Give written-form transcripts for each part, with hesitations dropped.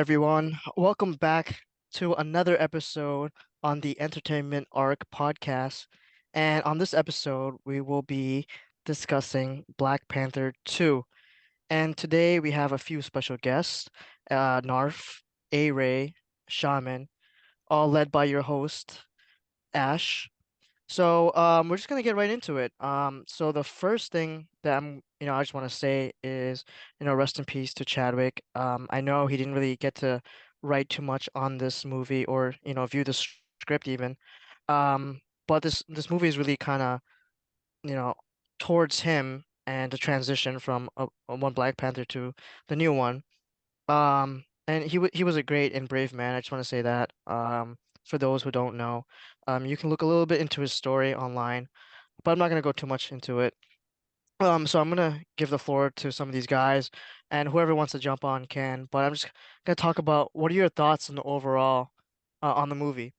everyone. Welcome back to another episode on the Entertainment Arc podcast. And on this episode, we will be discussing Black Panther 2. And today we have a few special guests, Narf, Aray, Shaman, all led by your host, Ash. We're just gonna get right into it. So the first thing that I just want to say is, rest in peace to Chadwick. I know he didn't really get to write too much on this movie or, view the script even. But this movie is really kind of, you know, towards him and the transition from one Black Panther to the new one. And he was a great and brave man. I just want to say that. For those who don't know, you can look a little bit into his story online, but I'm not gonna go too much into it. So I'm gonna give the floor to some of these guys, and whoever wants to jump on can. But I'm just gonna talk about what are your thoughts on the overall on the movie?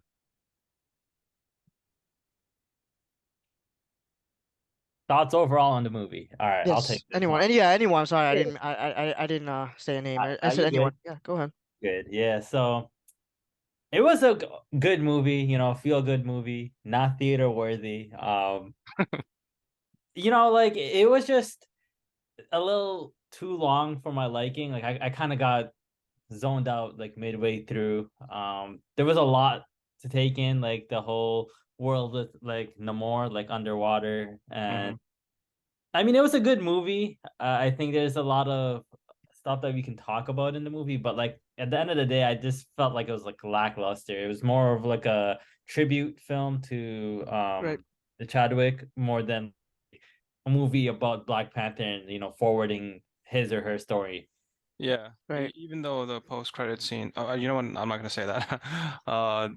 Thoughts overall on the movie. All right, I'll Yes, take this anyone, one. and yeah, anyone. I'm sorry, Yeah. I didn't say a name. I You said anyone. good? Yeah, go ahead. Good. Yeah. So it was a good movie, feel good movie, not theater worthy. Like it was just a little too long for my liking. Like I kind of got zoned out like midway through. There was a lot to take in, like the whole world with like Namor, like underwater, Hmm. and I mean, it was a good movie. I think there's a lot of stuff that we can talk about in the movie, but like at the end of the day, I just felt like it was like lackluster. It was more of like a tribute film to Right, the Chadwick more than a movie about Black Panther and forwarding his or her story. Yeah, right. even though the post-credit scene, you know what? I'm not gonna say that.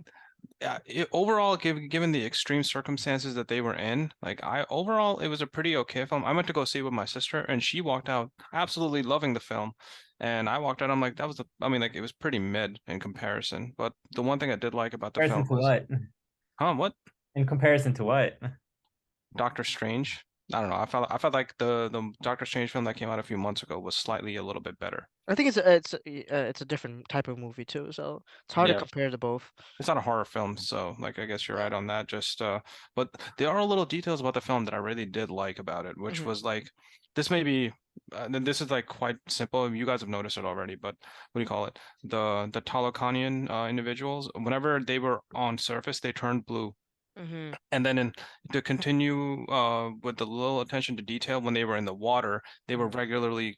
Yeah, overall, given the extreme circumstances that they were in, like overall, it was a pretty okay film. I went to go see it with my sister, and she walked out absolutely loving the film, and I walked out, I'm like, I mean, like it was pretty mid in comparison. But the one thing I did like about the film Comparison to was, what? what? In comparison to what? Doctor Strange. I don't know. I felt like the Doctor Strange film that came out a few months ago was slightly a little bit better. I think it's a different type of movie too, so it's hard to Yeah. compare the both. It's not a horror film, so like I guess you're right on that. But there are little details about the film that I really did like about it, which Hmm. was like this may be, this is like quite simple. You guys have noticed it already, but what do you call it? The Talokanian individuals, whenever they were on surface, they turned blue. Hmm. And then to continue with the little attention to detail, when they were in the water, they were Hmm. regularly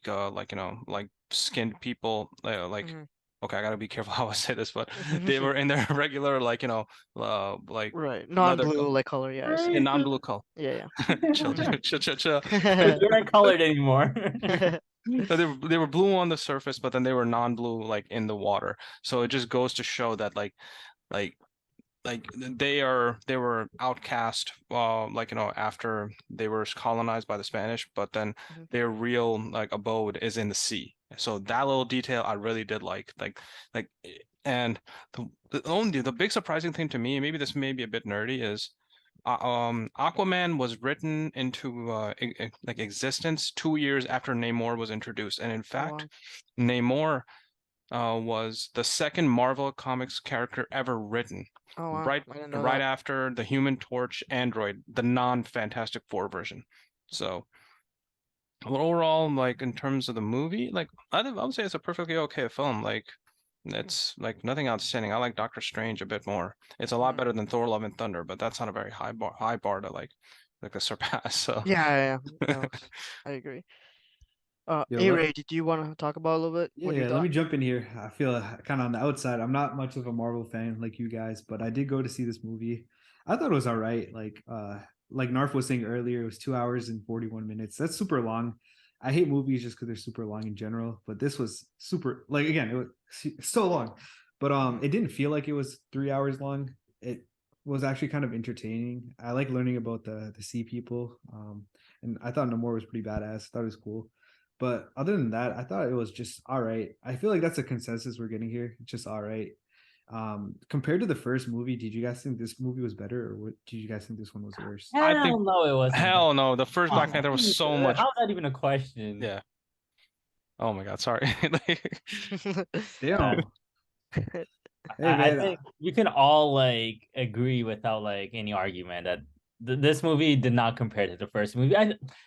like skinned people, like Hmm. okay, I gotta be careful how I say this, but they Hmm. were in their regular like Right, leather non-blue like color. Yeah, I in see. non-blue color. Yeah, Chill, yeah. chill, chill, chill. But you weren't colored anymore. No, they were blue on the surface, but then they were non-blue like in the water. So it just goes to show that like they were outcast after they were colonized by the Spanish, but then Mhm. their real like abode is in the sea. So that little detail I really did like and the big surprising thing to me, maybe this may be a bit nerdy, is Aquaman was written into like existence 2 years after Namor was introduced, and in Oh fact wow. Namor was the second Marvel Comics character ever written, Oh wow. right I didn't know right that. after the Human Torch android, the non-Fantastic Four version. So, well, overall, like in terms of the movie, like I would say it's a perfectly okay film. Like it's like nothing outstanding. I like Doctor Strange a bit more. It's a lot Mhm. better than Thor: Love and Thunder, but that's not a very high bar to like to surpass. So. Yeah, yeah, yeah. No, I agree. Yo, A-Ray, did you want to talk about a little bit what you let thought? me jump in here. I feel kind of on the outside. I'm not much of a Marvel fan like you guys, but I did go to see this movie. I thought it was all right. Like Narf was saying earlier, it was 2 hours and 41 minutes. That's super long. I hate movies just because they're super long in general, but this was super like again, it was so long. But Hmm. it didn't feel like it was 3 hours long. It was actually kind of entertaining. I like learning about the sea people. And I thought Namor was pretty badass. Thought it was cool. But other than that, I thought it was just all right. I feel like that's a consensus we're getting here. It's just all right. Compared to the first movie, did you guys think this movie was better, or what did you guys think this one was worse? I think Hell no, it wasn't. hell no, the first Black Come Panther was on. so much. How's that even a question? Yeah. Oh my God, sorry. Like, Damn. Hey I man, think you can all like agree without like any argument that this movie did not compare to the first movie.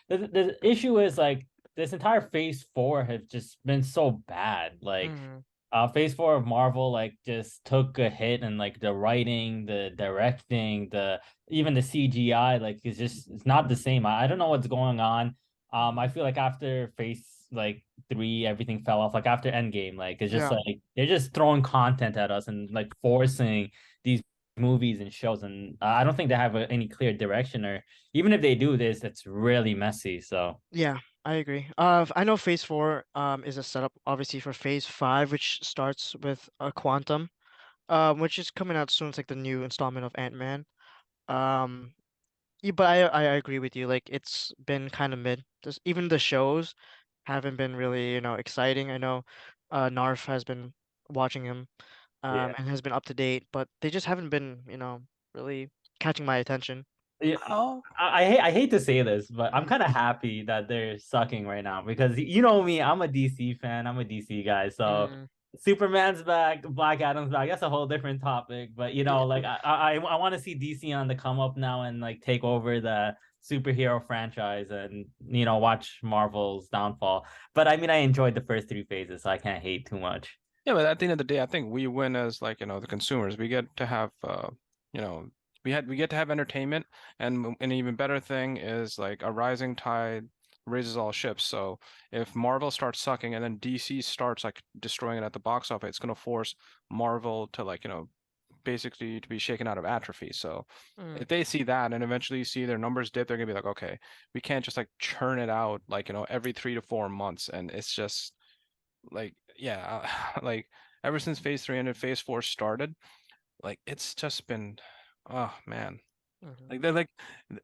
The issue is like this entire Phase 4 has just been so bad. Like Mhm. Phase 4 of Marvel like just took a hit, and like the writing, the directing, the even the CGI like it's not the same. I don't know what's going on. I feel like after Phase like 3, everything fell off. Like after Endgame, like it's just Yeah. like they're just throwing content at us and like forcing these movies and shows, and I don't think they have any clear direction, or even if they do this, it's really messy. So Yeah, I agree. I know Phase 4 is a setup obviously for Phase 5, which starts with Quantum, which is coming out soon. It's like the new installment of Ant-Man. Um, yeah, but I agree with you. Like it's been kind of mid. Just even the shows haven't been really, exciting. I know Narf has been watching him yeah. and has been up to date, but they just haven't been, really catching my attention. Yeah, oh, I hate to say this, but I'm Mhm. kind of happy that they're sucking right now because you know me, I'm a DC fan, I'm a DC guy. So Mm, Superman's back, Black Adam's back. That's a whole different topic. But you yeah. know, like I want to see DC on the come up now and like take over the superhero franchise and watch Marvel's downfall. But I mean, I enjoyed the first three phases, so I can't hate too much. yeah, but at the end of the day, I think we win as like, the consumers. We get to have you know, we get to have entertainment, and an even better thing is like a rising tide raises all ships. So if Marvel starts sucking and then DC starts like destroying it at the box office, it's gonna force Marvel to like, basically to be shaken out of atrophy. So Mm, if they see that and eventually see their numbers dip, they're gonna be like, okay, we can't just like churn it out like, every 3 to 4 months. And it's just like, yeah, like ever since Phase 3 and Phase 4 started, like it's just been, oh man. mhm. Like they're like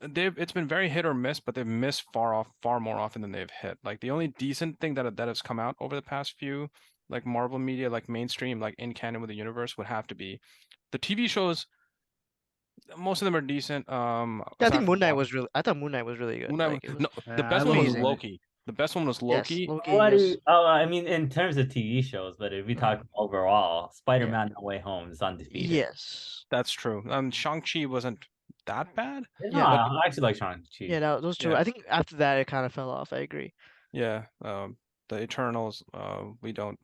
they've it's been very hit or miss, but they've missed far more often than they've hit. Like the only decent thing that has come out over the past few like Marvel media, like mainstream, like in canon with the universe, would have to be the TV shows. Most of them are decent. Yeah, I Aside think from Moon Knight Loki. was really. I thought Moon Knight was really good. Moon Knight, Like it was no, the I best one love was Moon amazing. Knight. Loki. The best one was Yes, Loki. Loki. What do Yes. you, oh, I mean, in terms of TV shows, but if we talk Mhm. overall, Yeah. Spider-Man No Way Home is undefeated. Yes. That's true. Shang-Chi wasn't that bad, No, Yeah. but I actually like Yeah. Shang-Chi. Those two. yeah, I think after that it kind of fell off. I agree. yeah. The Eternals, we don't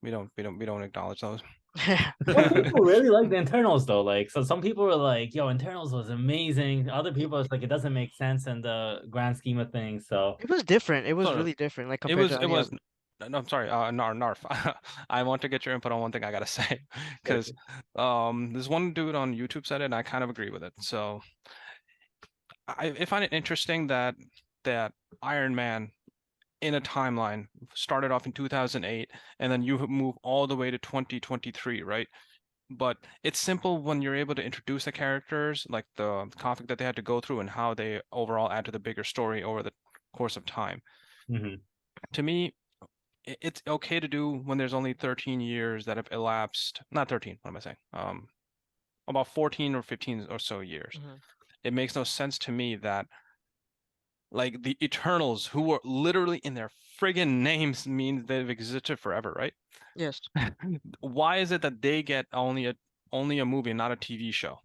acknowledge those. Some people really like the Internals though. Like, so some people were like, "Yo, Internals was amazing." Other people it's like it doesn't make sense in the grand scheme of things. So It was different. It was So really different, like it compared was to it any was other. no, I'm sorry, Narf. I want to get your input on one thing I gotta say, because okay. there's one dude on YouTube said it, and I kind of agree with it. So I find it interesting that Iron Man in a timeline started off in 2008, and then you move all the way to 2023, right? But it's simple when you're able to introduce the characters, like the conflict that they had to go through and how they overall add to the bigger story over the course of time. Mhm. To me, it's okay to do when there's only 13 years that have elapsed. Not 13, what am I saying? About 14 or 15 or so years. Mhm. It makes no sense to me that like the Eternals, who were literally in their friggin' names, means they've existed forever, right? Yes. Why is it that they get only a movie and not a TV show?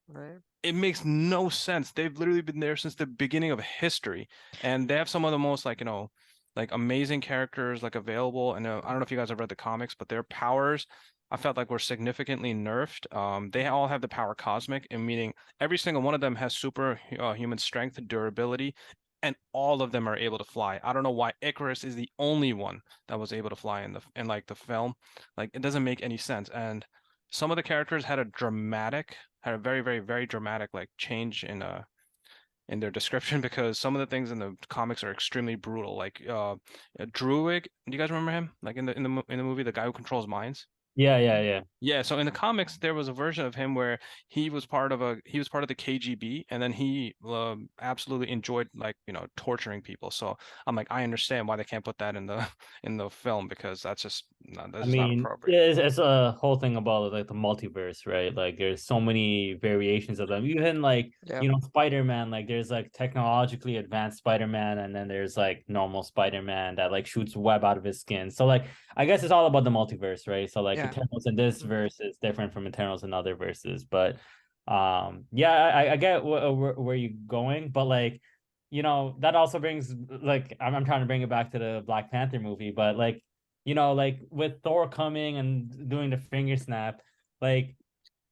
Right. It makes no sense. They've literally been there since the beginning of history, and they have some of the most like like amazing characters like available. And I don't know if you guys have read the comics, but their powers I felt like were significantly nerfed. They all have the power cosmic, and meaning every single one of them has super human strength, durability, and all of them are able to fly. I don't know why Icarus is the only one that was able to fly in like the film. Like it doesn't make any sense. And some of the characters had a very dramatic like change in their description because some of the things in the comics are extremely brutal. Like Druig, do you guys remember him? Like in the movie, the guy who controls minds. Yeah. Yeah, so in the comics there was a version of him where he was part of the KGB, and then he absolutely enjoyed, like, torturing people. So I'm like, I understand why they can't put that in the in the film, because that's I just not mean, appropriate. it's a whole thing about like the multiverse, right? Like there's so many variations of them. Even like, Yeah. Spider-Man, like there's like technologically advanced Spider-Man, and then there's like normal Spider-Man that like shoots web out of his skin. So like I guess it's all about the multiverse, right? So like Yeah. Eternals in this Mhm. verse is different from Eternals in other verses. But yeah, I get where you're going, but like that also brings like I'm trying to bring it back to the Black Panther movie, but like like with Thor coming and doing the finger snap, like,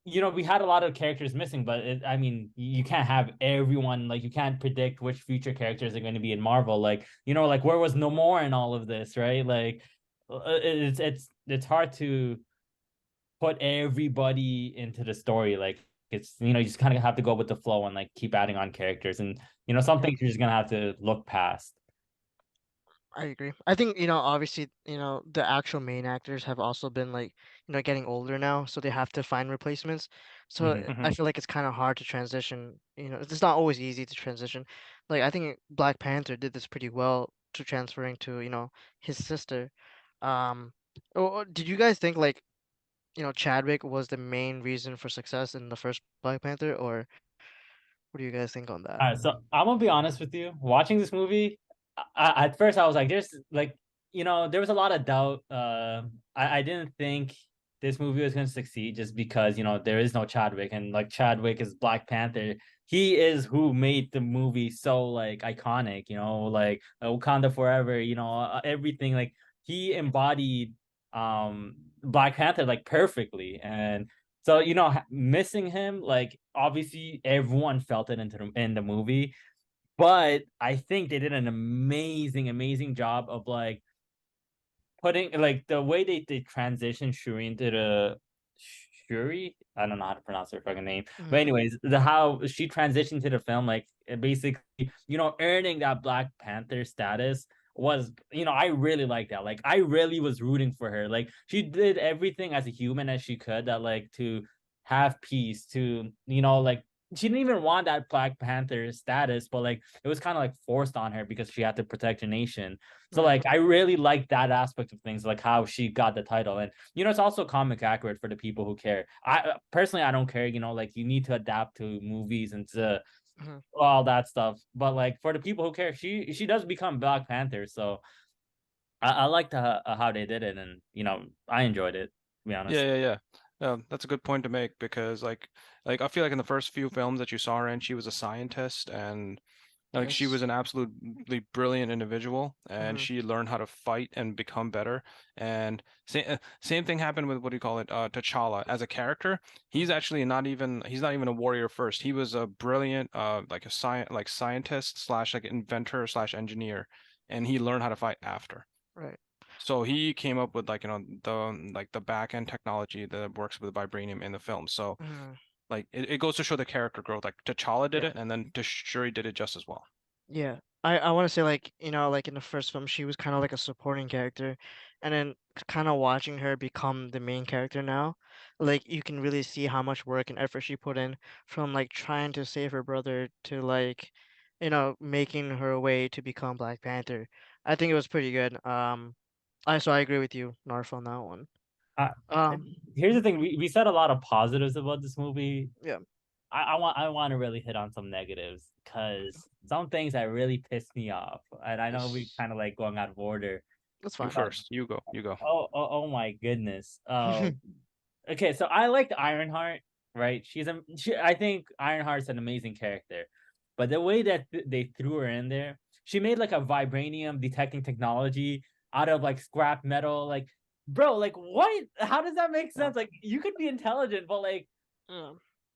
we had a lot of characters missing, but I mean, you can't have everyone, like, you can't predict which future characters are going to be in Marvel. Like, like, where was Namor in all of this, right? Like, it's hard to put everybody into the story. Like, it's, you just kind of have to go with the flow and like keep adding on characters. And, some Yeah. things you're just going to have to look past. I agree. I think, obviously, the actual main actors have also been like, getting older now, so they have to find replacements. So Mhm. I Mhm. feel like it's kind of hard to transition. It's not always easy to transition. Like I think Black Panther did this pretty well to transferring to, his sister. Um, did you guys think like, Chadwick was the main reason for success in the first Black Panther, or what do you guys think on that? All right, so I'm gonna be honest with you. Watching this movie, at first I was like, "There's like, there was a lot of doubt." I didn't think this movie was gonna succeed just because there is no Chadwick, and like Chadwick is Black Panther. He is who made the movie so like iconic. Like Wakanda Forever. Everything, like he embodied Black Panther like perfectly, and so missing him, like obviously everyone felt it in the movie, but I think they did an amazing job of like putting like the way they transitioned Shuri into the Shuri. I don't know how to pronounce her fucking name, but Mhm. anyways, the how she transitioned to the film, like basically, earning that Black Panther status was, I really like that. Like I really was rooting for her. Like she did everything as a human as she could that like to have peace, to like she didn't even want that Black Panther status, but like it was kind of like forced on her because she had to protect her nation. So Right. like I really like that aspect of things, like how she got the title. And it's also comic accurate for the people who care. I personally I don't care, like you need to adapt to movies and to Mhm. all that stuff. But like for the people who care, she does become Black Panther. So I liked how they did it, and I enjoyed it, to be honest. Yeah. That's a good point to make, because I feel like in the first few films that you saw her in, she was a scientist, and like she Yes. was an absolutely brilliant individual, and Mhm. she learned how to fight and become better. And same thing happened with, what do you call it, T'Challa as a character. He's not even a warrior first. He was a brilliant like a scientist slash like inventor slash engineer, and he learned how to fight after. Right. So he came up with, like, the back end technology that works with vibranium in the film. So Mhm. like it goes to show the character growth. Like T'Challa did Yeah. it, and then Shuri did it just as well. Yeah. I want to say like, like in the first film she was kind of like a supporting character, and then kind of watching her become the main character now, like you can really see how much work and effort she put in, from like trying to save her brother to like, making her way to become Black Panther. I think it was pretty good. I agree with you, Narf, on that one. Uh, Um, Here's the mhm. thing: we said a lot of positives about this movie. Yeah. I want to really hit on some negatives because some things that really pissed me off, and I know we Yes. kind of like going out of order. That's You fine. But first. You go. You go. oh my goodness. Okay, so I liked Ironheart, right? I think Ironheart's an amazing character, but the way that they threw her in there, she made like a vibranium detecting technology out of like scrap metal. Like, bro, like what? How does that make Yeah. sense? Like, you could be intelligent, but like, Yeah.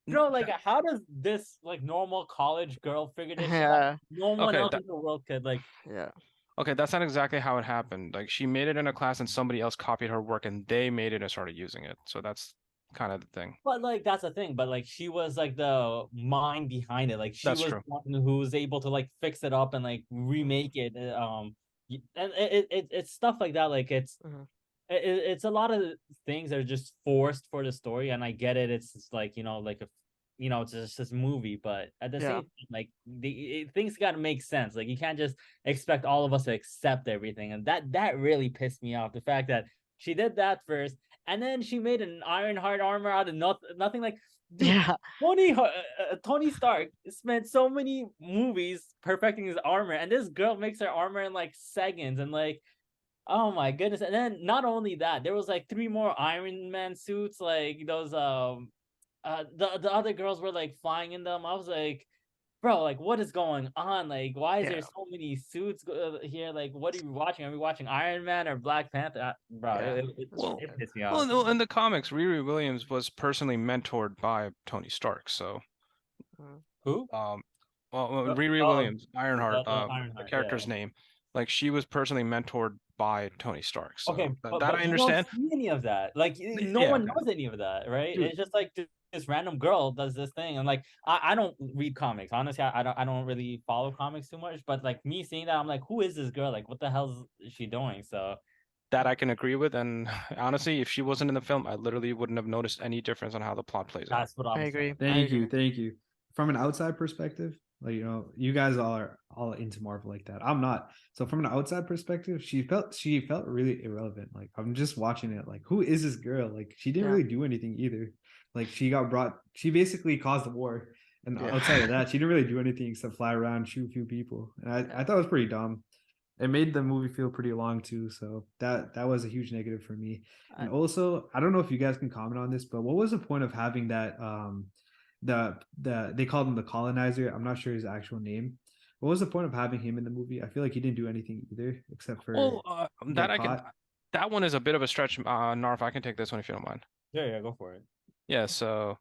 like, how does this like normal college girl figure this shit out? Yeah. No one Okay, else in the world could. Like, Yeah. okay, that's not exactly how it happened. Like, she made it in a class and somebody else copied her work and they made it and started using it. So that's kind of the thing. but like that's the thing. But like she was like the mind behind it. Like she That's was true. the one who was able to like fix it up and like remake it. And it's stuff like that. Like it's Mhm. it's a lot of things that are just forced for the story, and I get it. It's just like like a it's just this movie, but at the Yeah. same time, like things got to make sense. Like you can't just expect all of us to accept everything, and that really pissed me off. The fact that she did that first, and then she made an Ironheart armor out of nothing. Like, dude, Yeah. Tony Stark spent so many movies perfecting his armor, and this girl makes her armor in like seconds, and like, oh my goodness. And then not only that, there was like 3 more Iron Man suits, like those the other girls were like flying in them. I was like, bro, like what is going on? Like why is Yeah. there so many suits here? Like what are we watching? Are we watching Iron Man or Black Panther? Bro, Yeah. Well, it pissed me well, off. no, in the comics, Riri Williams was personally mentored by Tony Stark. So, Mm. Who? Riri Oh, Williams, Ironheart, the the Ironheart, yeah. character's name, like she was personally mentored by Tony Stark. Okay, So that but I you don't understand. see any of that. Like no Yeah, one knows any of that, right? Dude, It's just like this random girl does this thing, and like I don't read comics. Honestly, I don't really follow comics too much. But like me seeing that, I'm like, who is this girl? Like, what the hell is she doing? So that I can agree with. And honestly, if she wasn't in the film, I literally wouldn't have noticed any difference on how the plot plays out. that's what I I'm agree. saying. I thank you, agree. thank you. From an outside perspective, like you guys are all into Marvel like that. I'm not. So from an outside perspective, she felt really irrelevant. Like I'm just watching it. Like who is this girl? Like she didn't Yeah. really do anything either. Like she got brought. She basically caused the war, and Yeah. outside of that, she didn't really do anything except fly around, shoot a few people. And I thought it was pretty dumb. It made the movie feel pretty long too, so that was a huge negative for me. And I- also, I don't know if you guys can comment on this, but what was the point of having that they called him the colonizer. I'm not sure his actual name. What was the point of having him in the movie? I feel like he didn't do anything either except for Well, get caught. that one is a bit of a stretch. Narf, I can take this one if you don't mind. Yeah, go for it. Yeah, so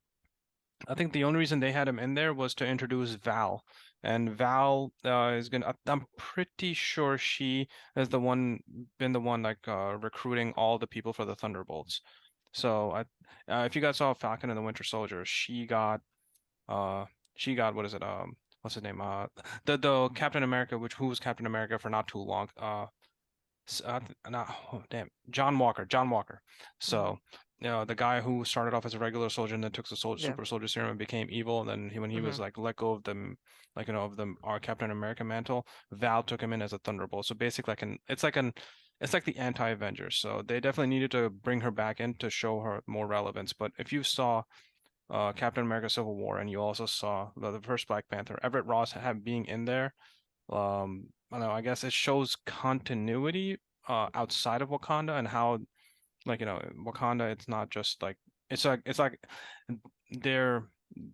I think the only reason they had him in there was to introduce Val. And Val is gonna. I'm pretty sure she is been the one like recruiting all the people for the Thunderbolts. So if you guys saw Falcon and the Winter Soldier, she got what is it? What's his name? The Captain America, who was Captain America for not too long. Not oh, damn, John Walker. John Walker. So, the guy who started off as a regular soldier and then took the Yeah. super soldier serum and became evil. And then when he was like let go of them, like of the our Captain America mantle, Val took him in as a Thunderbolt. So basically, it's like the anti-Avengers. So they definitely needed to bring her back in to show her more relevance. But if you saw Captain America Civil War and you also saw the first Black Panther, Everett Ross being in there, I don't know, I guess it shows continuity outside of Wakanda and how like Wakanda, it's not just like it's like they're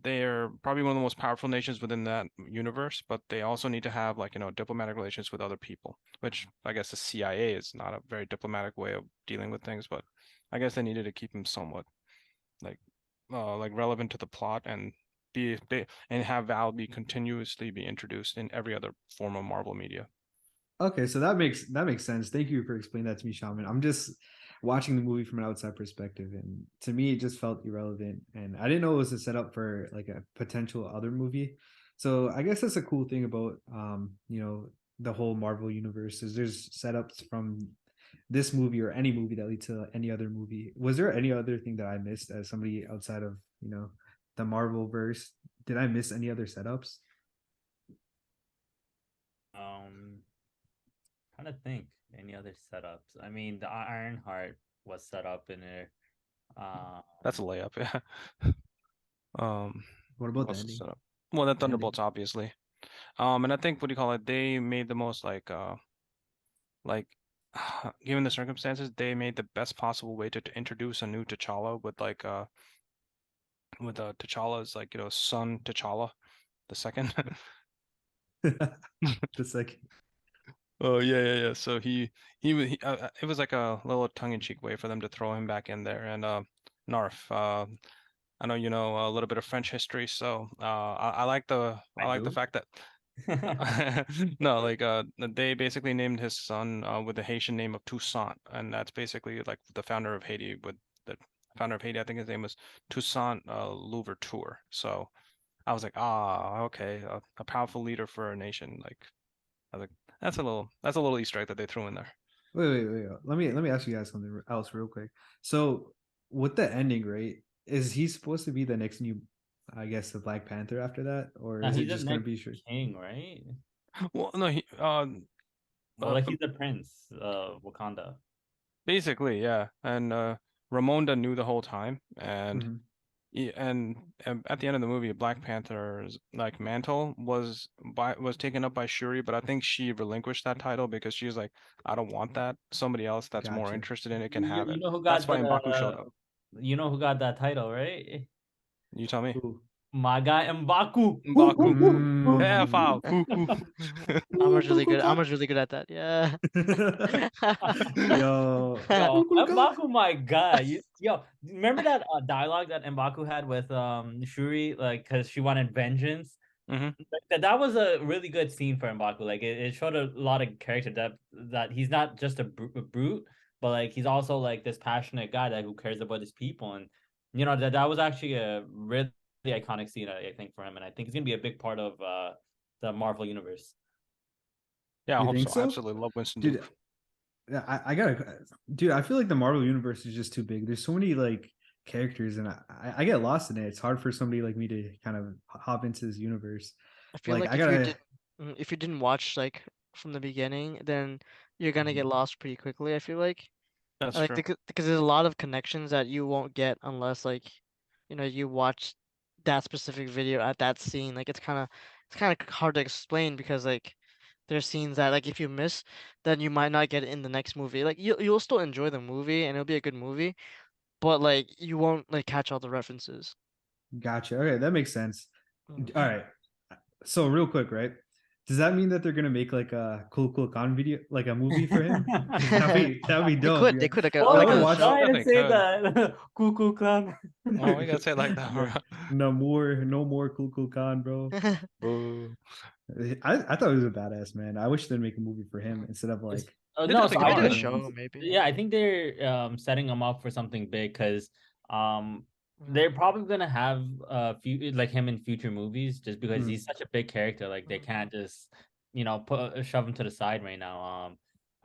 they're probably one of the most powerful nations within that universe, but they also need to have like diplomatic relations with other people, which I guess the CIA is not a very diplomatic way of dealing with things, but I guess they needed to keep him somewhat like relevant to the plot and and have Val be continuously be introduced in every other form of Marvel media. Okay, so that makes sense. Thank you for explaining that to me, Shaman. I'm just watching the movie from an outside perspective, and to me, it just felt irrelevant. And I didn't know it was a setup for like a potential other movie. So I guess that's a cool thing about the whole Marvel universe is there's setups from this movie or any movie that lead to any other movie. Was there any other thing that I missed as somebody outside of the Marvel verse? Did I miss any other setups? Trying to think any other setups. I mean, the Ironheart was set up in there. That's a layup, yeah. What about What the else is ending? set up? Well, the The ending. Thunderbolts, obviously. And I think what do you call it? They made the most like given the circumstances, they made the best possible way to introduce a new T'Challa with T'Challa's like son T'Challa the second. The second. Oh yeah. So it was like a little tongue-in-cheek way for them to throw him back in there. And Narf, I know you know a little bit of French history, so I like I the do. fact that no, like they basically named his son with the Haitian name of Toussaint, and that's basically like the founder of Haiti. With the founder of Haiti, I think his name was Toussaint Louverture. So I was like, okay, a powerful leader for a nation. Like I was like, that's a little Easter egg that they threw in there. Wait. Let me ask you guys something else real quick. So with the ending, right? Is he supposed to be the next new, I guess, the Black Panther after that, or is it He's the just gonna next be sure? king, right? Well, no, Well, like he's the prince of Wakanda. basically, yeah. And Ramonda knew the whole time, and Mhm. at the end of the movie, Black Panther's like mantle was taken up by Shuri, but I think she relinquished that title because she's like, I don't want that. Somebody else that's more Gotcha. interested in it can have You it. know who That's got why M'Baku showed up. you know who got that title, right? You tell me. Ooh. My guy M'Baku. M'Baku. Yeah, Mm. foul. Hoo, hoo. Ahmed's really good. Ahmed's really good at that. Yeah. Yo, Yo, cool, cool, cool. M'Baku, my guy. Yo, remember that dialogue that M'Baku had with Shuri, like, because she wanted vengeance. Mhm. Like, that was a really good scene for M'Baku. Like, it showed a lot of character depth. That he's not just a brute, but like he's also like this passionate guy that who cares about his people. And that was actually a really iconic scene, I think, for him. And I think it's gonna be a big part of the Marvel universe. Yeah, I You hope think so. I so, absolutely love Winston dude? Duke. Yeah, I gotta, dude. I feel like the Marvel universe is just too big. There's so many like characters, and I get lost in it. It's hard for somebody like me to kind of hop into this universe. I feel Like like I gotta. if you didn't watch like from the beginning, then you're gonna get lost pretty quickly, I feel like. That's Like true. because there's a lot of connections that you won't get unless like you watch that specific video at that scene. Like it's kind of hard to explain because like there's scenes that like if you miss, then you might not get it in the next movie. Like you'll still enjoy the movie and it'll be a good movie, but like you won't like catch all the references. Gotcha. Okay, that makes sense. Mm. All right. So real quick, right? Does that mean that they're gonna make like a Cool Khan video, like a movie for him? That'd be They dope. could Yeah. they could like Well, I like would a don't watch. try to Definitely say could. that. Cuckoo Clan. Oh, we gotta say it like that, bro. No more Cool Khan, bro. Boo. I thought he was a badass man. I wish they'd make a movie for him instead of It's- like They're no, so definitely They I could do a gonna. think, show maybe. yeah, I think they're setting him up for something big because Mm. they're probably gonna have few like him in future movies just because hmm, he's such a big character. Like they Mm. can't just put shove him to the side right now.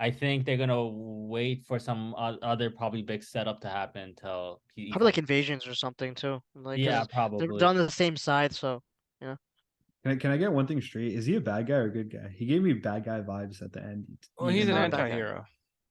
I think they're gonna wait for some other probably big setup to happen until he Probably comes. like invasions or something too. Like Yeah, because they're probably. on the same side, so yeah. can I get one thing straight? Is he a bad guy or a good guy? He gave me bad guy vibes at the end. Well, He's he's Even an not a though bad guy. anti-hero.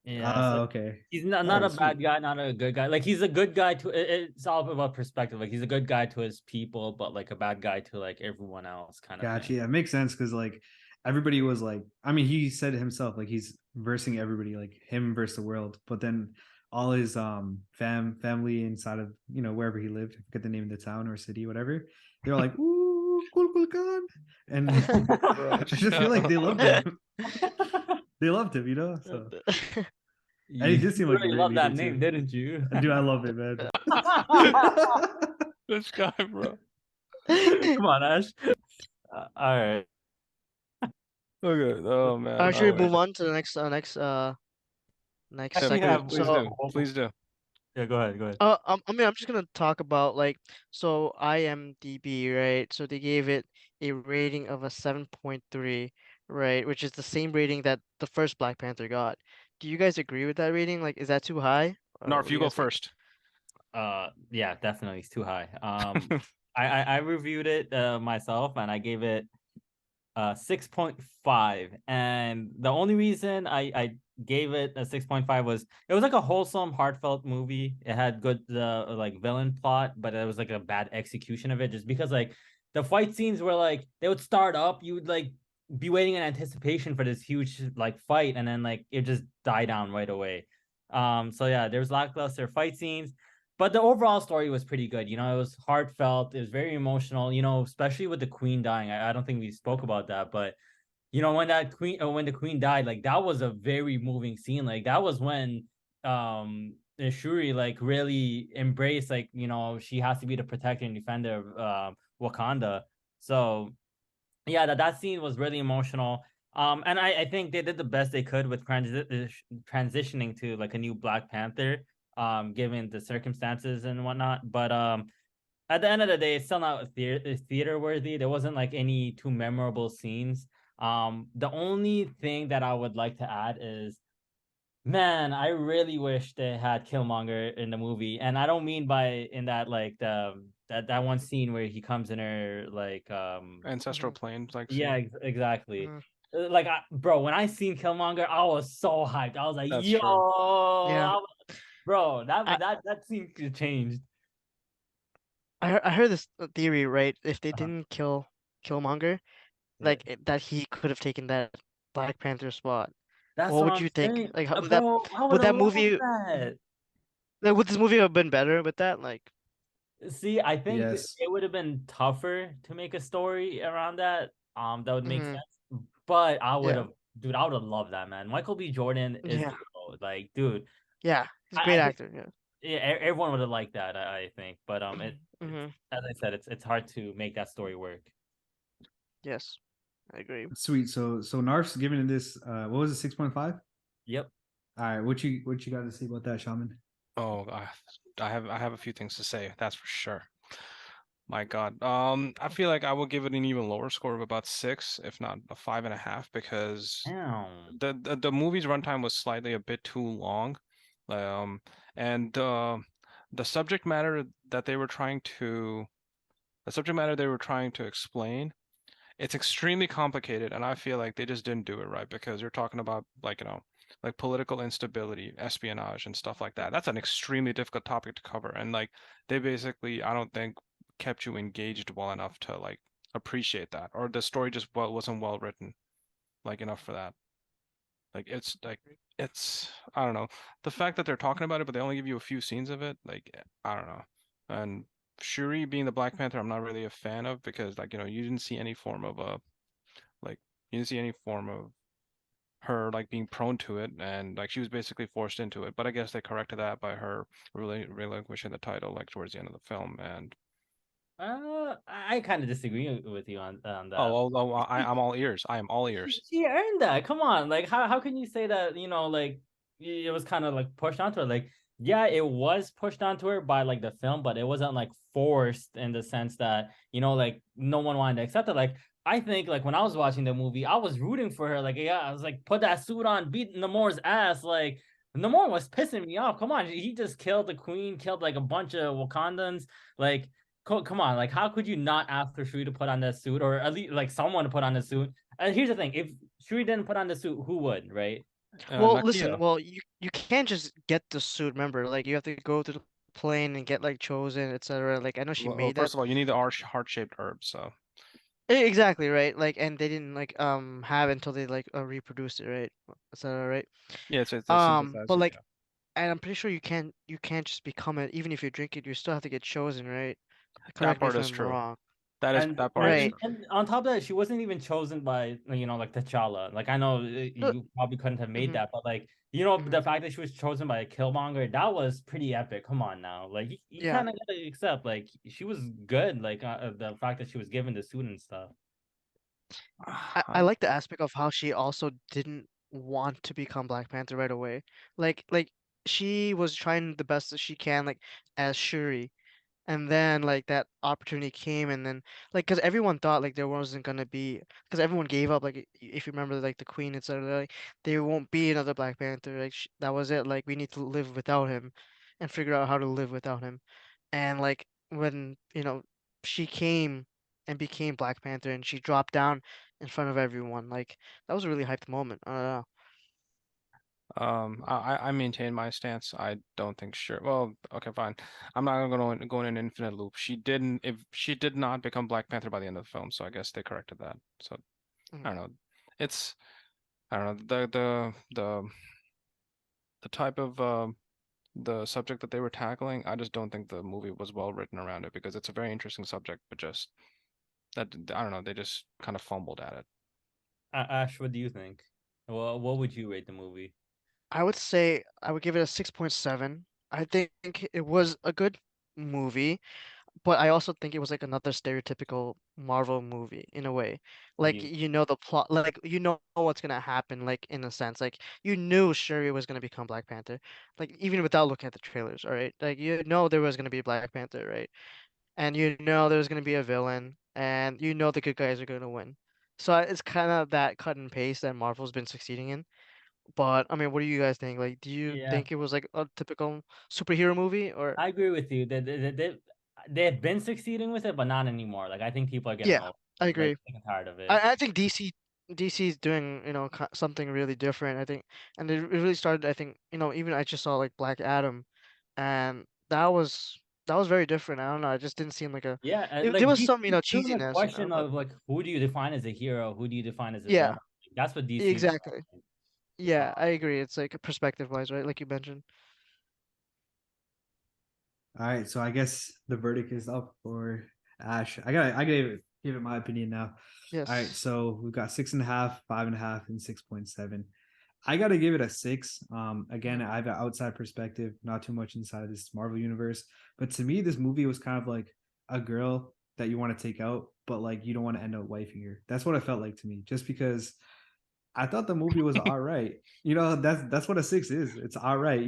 Yeah, so okay. he's All not a right, sweet. bad guy, not a good guy. Like he's a good guy to it's all about perspective. Like he's a good guy to his people, but like a bad guy to like everyone else kind of Gotcha. thing. Yeah, it makes sense because like everybody was like, I mean, he said it himself, like he's versing everybody, like him versus the world. But then all his family inside of wherever he lived, I forget the name of the town or city, whatever. They were like, "Ooh, cool, Khan," and Bro, I just feel like they loved him. They loved him, So and he You did seem like a really great love leader that name, too. didn't you? Dude, I love it, man. This guy, bro. Come on, Ash. All right. Okay. Oh man. Should we Oh, move on to the next yeah. We Please, segment? have please So, do. Please do. yeah, go ahead, go ahead. I mean, I'm just gonna talk about like, so IMDb, right? So they gave it a rating of a 7.3, right? Which is the same rating that the first Black Panther got. Do you guys agree with that rating? Like, is that too high? Narf, What do you you go guys think? first. Yeah, definitely it's too high. I reviewed it myself and I gave it 6.5, and the only reason I gave it a 6.5 was it was like a wholesome heartfelt movie. It had good like villain plot, but it was like a bad execution of it just because like the fight scenes were like they would start up, you would like be waiting in anticipation for this huge like fight, and then like it just die down right away. So yeah, there was lackluster fight scenes, but the overall story was pretty good. It was heartfelt. It was very emotional. Especially with the queen dying. I don't think we spoke about that, but when the queen died, like that was a very moving scene. Like that was when Shuri like really embraced like she has to be the protector and defender of Wakanda. So yeah, that scene was really emotional. And I think they did the best they could with transitioning to like a new Black Panther, given the circumstances and whatnot. But at the end of the day, it's still not theater worthy. There wasn't like any too memorable scenes. The only thing that I would like to add is Man, I really wish they had Killmonger in the movie, and I don't mean by in that like that one scene where he comes in her like Ancestral Hmm. planes like yeah, scene. exactly. Hmm. Like bro, when I seen Killmonger, I was so hyped. I was like, That's yo, true. Yeah. bro, I, that scene changed. I heard this theory, right? If they Uh-huh. didn't kill Killmonger, Yeah. that he could have taken that Black Panther spot. That's What what would I'm you think? saying. Like, how, Bro, I would would have that loved movie that. would this movie have been better with that? Like, See, I think it Yes. would have been tougher to make a story around that. That would make hmm sense. But yeah, dude, I would have loved that, man. Michael B. Jordan is yeah, the GOAT. Like, dude, yeah. He's a I great think actor. Yeah. yeah, everyone would have liked that. I think, but it's Hmm. as I said, it's hard to make that story work. Yes, I agree. Sweet. So Narf's giving it this. What was it? 6.5. Yep. All right. What you got to say about that, Shaman? Oh, I have a few things to say. That's for sure. My God. I feel like I will give it an even lower score of about 6, if not a 5.5, because Damn. the movie's runtime was slightly a bit too long. Um, and the subject matter that they were trying to the subject matter they were trying to explain, it's extremely complicated, and I feel like they just didn't do it right because you're talking about like, like political instability, espionage, and stuff like that. That's an extremely difficult topic to cover, and like they basically, I don't think, kept you engaged well enough to like appreciate that, or the story just wasn't well written like enough for that. Like it's I don't know. The fact that they're talking about it, but they only give you a few scenes of it, like I don't know. And Shuri being the Black Panther, I'm not really a fan of because like, you didn't see any form of like you didn't see any form of her like being prone to it, and like she was basically forced into it. But I guess they corrected that by her really relinquishing the title like towards the end of the film. And I kind of disagree with you on oh, that. although I'm all ears. I am all ears. She earned that. Come on, like how can you say that? Like it was kind of like pushed onto her. Like yeah, it was pushed onto her by like the film, but it wasn't like forced in the sense that like no one wanted to accept it. Like I think like when I was watching the movie, I was rooting for her. Like yeah, I was like put that suit on, beat Namor's ass. Like Namor was pissing me off. Come on, he just killed the queen, killed like a bunch of Wakandans. Like come on, like how could you not ask for Shuri to put on that suit, or at least like someone to put on the suit? And here's the thing: if Shuri didn't put on the suit, who would, right? Well, listen. Nakia. Well, you can't just get the suit. Remember, like you have to go to the plane and get like chosen, etc. Like I know she Well, made first that. of all, you need the heart-shaped herb, so. Exactly, right? Like, and they didn't like have until they like reproduced it, right? Etc. Right? Yeah, it's a But synthesizer, like, yeah. and I'm pretty sure you can't just become it. Even if you drink it, you still have to get chosen, right? That Correct me part if is I'm true. wrong. And That part and, is and Right. true. and on top of that, she wasn't even chosen by like T'Challa. Like I know Uh, you probably couldn't have made mhm, that, but like mhm. the fact that she was chosen by a Killmonger, that was pretty epic. Come on now, like you Yeah, kind of gotta accept like she was good. Like the fact that she was given the suit and stuff. I like the aspect of how she also didn't want to become Black Panther right away. Like she was trying the best that she can, like as Shuri. And then like that opportunity came, and then like because everyone thought like there wasn't gonna be, because everyone gave up, like if you remember like the Queen, etc. Like there won't be another Black Panther. Like that was it. Like we need to live without him, and figure out how to live without him. And like when she came and became Black Panther, and she dropped down in front of everyone, like that was a really hyped moment. I don't know. I maintain my stance. I don't think sure. Well, okay, fine. I'm not gonna go in an infinite loop. If she did not become Black Panther by the end of the film, so I guess they corrected that. So I Mhm. don't know. It's I don't know the type of the subject that they were tackling. I just don't think the movie was well written around it because it's a very interesting subject, but just that I don't know. They just kind of fumbled at it. Ash, what do you think? Well, what would you rate the movie? I would say I would give it a 6.7. I think it was a good movie. But I also think it was like another stereotypical Marvel movie in a way. Like You the plot, like what's gonna happen, like in a sense. Like you knew Shuri was gonna become Black Panther. Like even without looking at the trailers, all right? Like you know there was gonna be Black Panther, right? And you know there was gonna be a villain, and you know the good guys are gonna win. So it's kind of that cut and paste that Marvel's been succeeding in. But I mean, what do you guys think? Like, do you Yeah, think it was like a typical superhero movie, or I agree with you. They've been succeeding with it, but not anymore. Like I think people are getting yeah, old, I like agree. sick and tired of it. I think DC is doing, something really different. I think, and it really started. I think, even I just saw like Black Adam, and that was very different. I don't know. It just didn't seem like a. Yeah, and There like was some, DC doing the cheesiness, question but of like who do you define as a hero, who do you define as a yeah, villain? That's what DC is exactly. doing. Yeah, I agree. It's like perspective wise, right? Like you mentioned. All right, so I guess the verdict is up for Ash. I gotta give it my opinion now. All right, Yes. so we've got 6.5, 5.5, and 6.7. I gotta give it a 6. Again, I have an outside perspective, not too much inside of this Marvel universe. But to me, this movie was kind of like a girl that you want to take out, but like you don't want to end up wifing her. That's what it felt like to me. Just because I thought the movie was all right. That's what a 6 is. It's all right,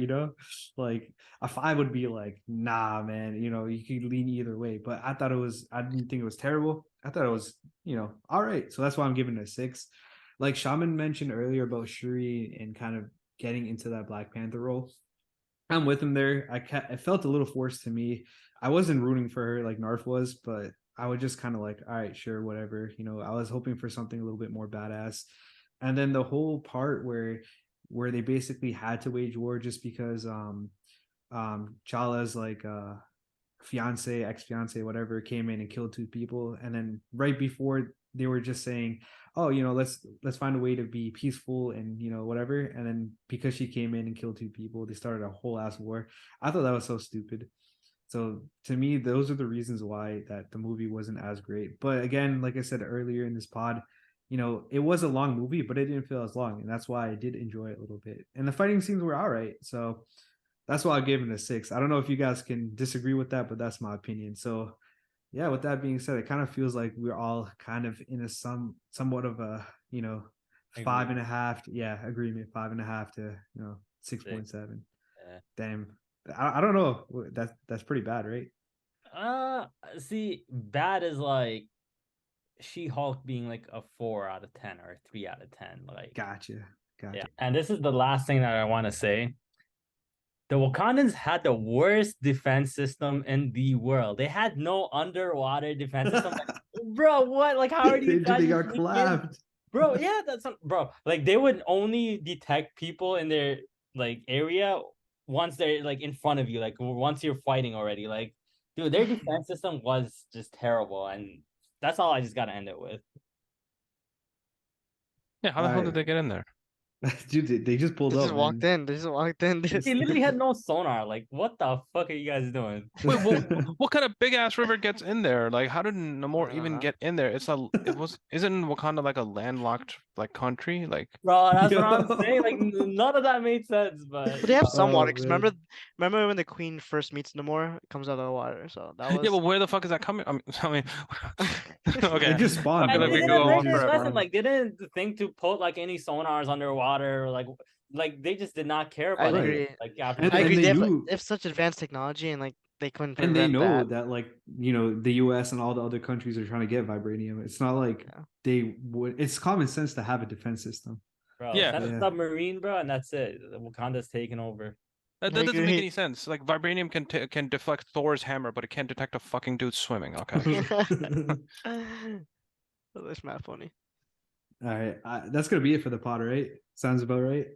Like a 5 would be like, nah, man, you could lean either way. But I didn't think it was terrible. I thought it was, all right. So that's why I'm giving it a 6. Like Shaman mentioned earlier about Shuri and kind of getting into that Black Panther role. I'm with him there. It felt a little forced to me. I wasn't rooting for her like Narf was, but I was just kind of like, all right, sure, whatever. I was hoping for something a little bit more badass. And then the whole part where they basically had to wage war just because Chala's like fiance, ex-fiance, whatever, came in and killed 2 people. And then right before they were just saying, oh, let's find a way to be peaceful and whatever. And then because she came in and killed 2 people, they started a whole ass war. I thought that was so stupid. So to me, those are the reasons why that the movie wasn't as great. But again, like I said earlier in this pod, it was a long movie, but it didn't feel as long, and that's why I did enjoy it a little bit. And the fighting scenes were all right, so that's why I gave it a 6. I don't know if you guys can disagree with that, but that's my opinion. So yeah, with that being said, it kind of feels like we're all kind of in a somewhat of a Agree. 5.5, yeah, agreement, 5.5 to 6.7. Yeah. Damn, I don't know. That's pretty bad, right? See, bad is like She-Hulk being like a 4 out of 10 or a 3 out of 10. Like, Gotcha. yeah. And this is the last thing that I want to say. The Wakandans had the worst defense system in the world. They had no underwater defense system. Like, bro, what? Like, how are these guys They got sneaking in? clapped. Bro, yeah, bro. Like, they would only detect people in their like area once they're like in front of you, like once you're fighting already. Like, dude, their defense system was just terrible, and that's all I just gotta end it with. Yeah, how the hell did they get in there? Dude, they just pulled They just up, walked man. in. They just walked in. They literally had no sonar. Like, what the fuck are you guys doing? Wait, what kind of big ass river gets in there? Like, how did Namor I don't even know. get in there? Isn't Wakanda like a landlocked like country? Like, Bro, that's what I'm saying. Like, Yo. none of that made sense, but But they have some water. Oh Because man. remember when the Queen first meets Namor, it comes out of the water. So that yeah, but was. where the fuck is that coming? I mean, It okay, just I spawned, feel and like bro. they we It could didn't go literally on learn their just forever. lesson. spawned. Like, they didn't think to put like any sonars underwater. Like they just did not care I about it. Right. agree. Like after And I the agree. and They they have knew such advanced technology, and like they couldn't and they prevent know that. that like, the US and all the other countries are trying to get vibranium. It's not like Yeah. they would it's common sense to have a defense system. bro, Yeah, send But a yeah. submarine, bro, and that's it. Wakanda's taking over. that, I that doesn't make agree. any sense. Like, vibranium can deflect Thor's hammer, but it can't detect a fucking dude swimming. Okay. That's not funny. All right. That's gonna be it for the pod, right? Sounds about right.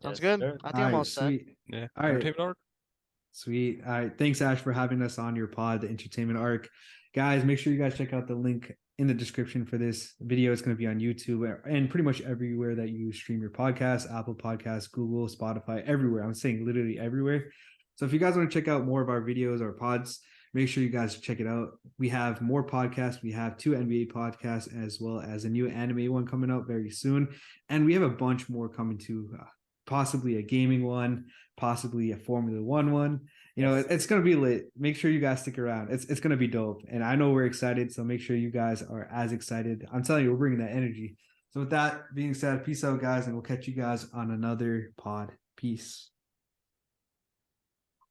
Sounds Yes, good. sir. I All think I'm all right, set. sweet. Yeah. All right. Entertainment arc. Sweet. All right. Thanks, Ash, for having us on your pod, the entertainment arc. Guys, make sure you guys check out the link in the description for this video. It's going to be on YouTube and pretty much everywhere that you stream your podcast, Apple Podcasts, Google, Spotify, everywhere. I'm saying literally everywhere. So if you guys want to check out more of our videos or pods, make sure you guys check it out. We have more podcasts. We have 2 NBA podcasts as well as a new anime one coming out very soon. And we have a bunch more coming to possibly a gaming one, possibly a Formula One one. Yes. It's gonna be lit. Make sure you guys stick around. It's gonna be dope, and I know we're excited. So make sure you guys are as excited. I'm telling you, we're bringing that energy. So with that being said, peace out, guys, and we'll catch you guys on another pod. Peace.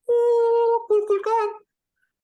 Ooh, cool, cool, cool.